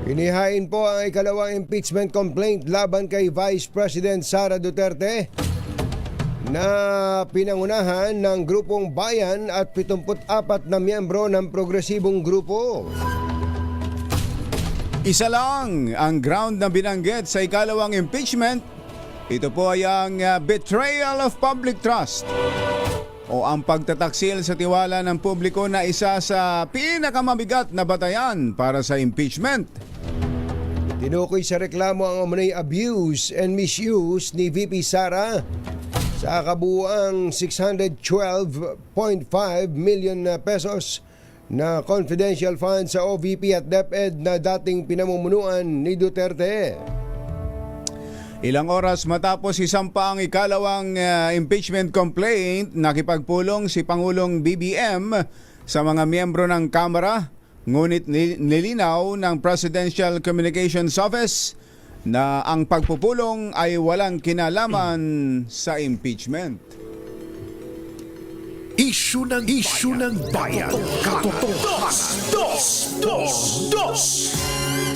Inihain po ang ikalawang impeachment complaint laban kay Vice President Sara Duterte na pinangunahan ng Grupong Bayan at 74 na miyembro ng progresibong grupo. Isa lang ang ground na binanggit sa ikalawang impeachment. Ito po ay ang betrayal of public trust o ang pagtataksil sa tiwala ng publiko na isa sa pinakamabigat na batayan para sa impeachment. Tinukoy sa reklamo ang umano'y abuse and misuse ni VP Sara sa kabuuang 612.5 million pesos na confidential funds sa OVP at DepEd na dating pinamumunuan ni Duterte. Ilang oras matapos isampa ang ikalawang impeachment complaint, nakipagpulong si Pangulong BBM sa mga miyembro ng Kamara, ngunit nilinaw ng Presidential Communications Office na ang pagpupulong ay walang kinalaman sa impeachment. Isyu ng bayan. Katotohanan. Dos.